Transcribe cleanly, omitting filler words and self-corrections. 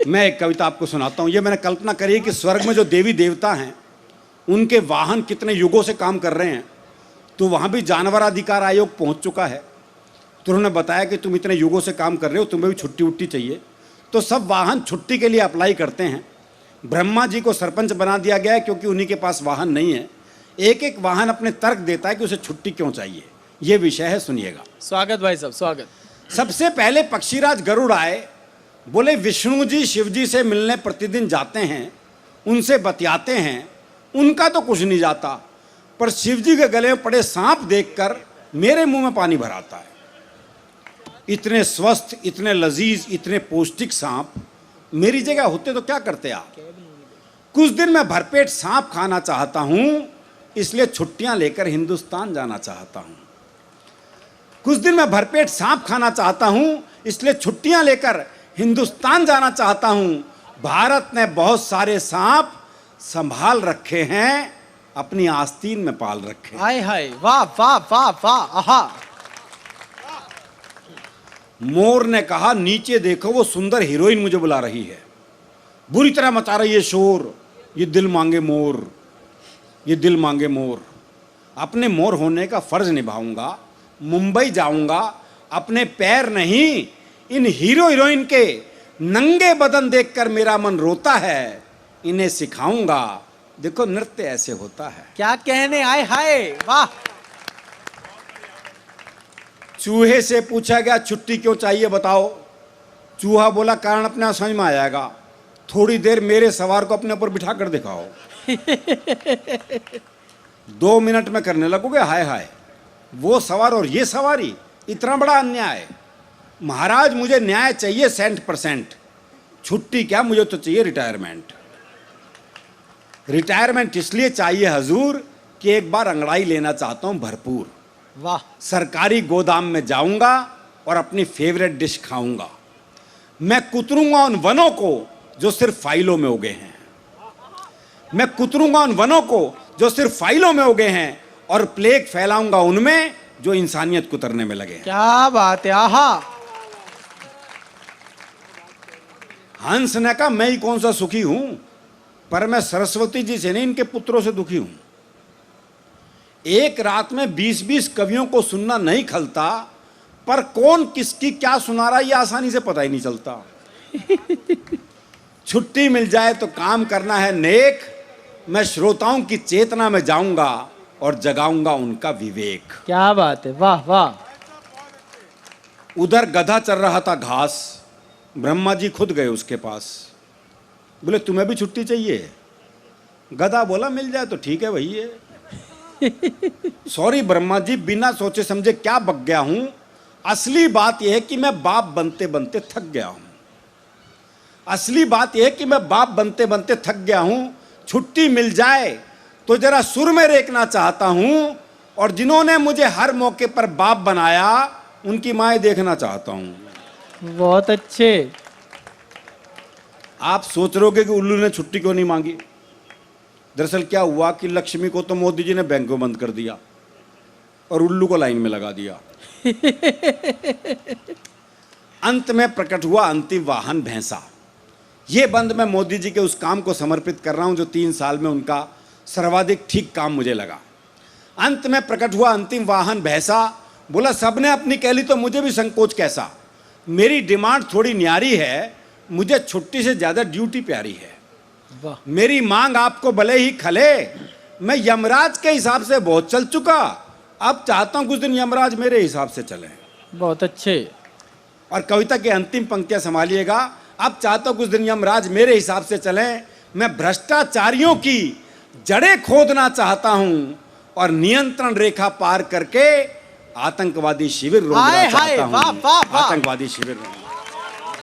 मैं एक कविता आपको सुनाता हूँ। ये मैंने कल्पना करी है कि स्वर्ग में जो देवी देवता हैं उनके वाहन कितने युगों से काम कर रहे हैं, तो वहाँ भी जानवर अधिकार आयोग पहुँच चुका है। तो उन्होंने बताया कि तुम इतने युगों से काम कर रहे हो, तुम्हें भी छुट्टी उट्टी चाहिए। तो सब वाहन छुट्टी के लिए अप्लाई करते हैं। ब्रह्मा जी को सरपंच बना दिया गया है क्योंकि उन्हीं के पास वाहन नहीं है। एक एक वाहन अपने तर्क देता है कि उसे छुट्टी क्यों चाहिए। ये विषय है, सुनिएगा। स्वागत भाई साहब, स्वागत। सबसे पहले पक्षीराज गरुड़ आए, बोले विष्णु जी शिव जी से मिलने प्रतिदिन जाते हैं, उनसे बतियाते हैं, उनका तो कुछ नहीं जाता, पर शिव जी के गले में पड़े सांप देखकर मेरे मुंह में पानी भर आता है। इतने स्वस्थ, इतने लजीज, इतने पौष्टिक सांप मेरी जगह होते तो क्या करते आप? कुछ दिन मैं भरपेट सांप खाना चाहता हूं, इसलिए छुट्टियां लेकर हिंदुस्तान जाना चाहता हूं। कुछ दिन मैं भरपेट सांप खाना चाहता हूं, इसलिए छुट्टियां लेकर हिंदुस्तान जाना चाहता हूं। भारत ने बहुत सारे सांप संभाल रखे हैं, अपनी आस्तीन में पाल रखे हैं। हाय हाय, वाह वाह वाह वाह, आहा। मोर ने कहा नीचे देखो, वो सुंदर हीरोइन मुझे बुला रही है, बुरी तरह मचा रही है शोर। ये दिल मांगे मोर, ये दिल मांगे मोर। अपने मोर होने का फर्ज निभाऊंगा, मुंबई जाऊंगा, अपने पैर नहीं इन हीरो हीरोइन के नंगे बदन देखकर मेरा मन रोता है। इन्हें सिखाऊंगा, देखो नृत्य ऐसे होता है। क्या कहने, आए हाय, वाह। चूहे से पूछा गया छुट्टी क्यों चाहिए बताओ। चूहा बोला कारण अपने आप समझ में आ जाएगा, थोड़ी देर मेरे सवार को अपने ऊपर बिठा कर दिखाओ। 2 मिनट में करने लगोगे हाय हाय। वो सवार और ये सवारी, इतना बड़ा अन्याय। महाराज मुझे न्याय चाहिए 100%। छुट्टी क्या, मुझे तो चाहिए रिटायरमेंट। रिटायरमेंट इसलिए चाहिए हजूर कि एक बार अंगड़ाई लेना चाहता हूं भरपूर। वाह। सरकारी गोदाम में जाऊंगा और अपनी फेवरेट डिश खाऊंगा। मैं कुतरूंगा उन वनों को जो सिर्फ फाइलों में उगे हैं। मैं कुतरूंगा उन वनों को जो सिर्फ फाइलों में उगे हैं, और प्लेग फैलाऊंगा उनमें जो इंसानियत कुतरने में लगे हैं। क्या बात है, आहा। हंस ने कहा मैं ही कौन सा सुखी हूं, पर मैं सरस्वती जी से नहीं इनके पुत्रों से दुखी हूं। एक रात में 20-20 कवियों को सुनना नहीं खलता, पर कौन किसकी क्या सुना रहा है ये आसानी से पता ही नहीं चलता। छुट्टी मिल जाए तो काम करना है नेक, मैं श्रोताओं की चेतना में जाऊंगा और जगाऊंगा उनका विवेक। क्या बात है, वाह वाह। उधर गधा चर रहा था घास, ब्रह्मा जी खुद गए उसके पास। बोले तुम्हें भी छुट्टी चाहिए? गधा बोला मिल जाए तो ठीक है भैया। सॉरी ब्रह्मा जी, बिना सोचे समझे क्या बक गया हूं। असली बात यह है कि मैं बाप बनते बनते थक गया हूं। असली बात यह है कि मैं बाप बनते बनते थक गया हूं। छुट्टी मिल जाए तो जरा सुर में रेखना चाहता हूं, और जिन्होंने मुझे हर मौके पर बाप बनाया उनकी माएँ देखना चाहता हूं। बहुत अच्छे। आप सोच रहे होगे कि उल्लू ने छुट्टी क्यों नहीं मांगी। दरअसल क्या हुआ कि लक्ष्मी को तो मोदी जी ने बैंक में बंद कर दिया और उल्लू को लाइन में लगा दिया। अंत में प्रकट हुआ अंतिम वाहन भैंसा। ये बंद मैं मोदी जी के उस काम को समर्पित कर रहा हूं जो 3 साल में उनका सर्वाधिक ठीक काम मुझे लगा। अंत में प्रकट हुआ अंतिम वाहन भैंसा। बोला सबने अपनी कह ली तो मुझे भी संकोच कैसा। मेरी डिमांड थोड़ी न्यारी है, मुझे छुट्टी से ज्यादा ड्यूटी प्यारी है। वाह। मेरी मांग आपको भले ही खले, मैं यमराज के हिसाब से बहुत चल चुका, अब चाहता हूं कुछ दिन यमराज मेरे हिसाब से चले। बहुत अच्छे। और कविता की अंतिम पंक्तियां संभालिएगा। अब चाहता हूं कुछ दिन यमराज मेरे हिसाब से चलें, मैं भ्रष्टाचारियों की जड़ें खोदना चाहता हूं और नियंत्रण रेखा पार करके आतंकवादी शिविर रोकना चाहता हूं। आतंकवादी शिविर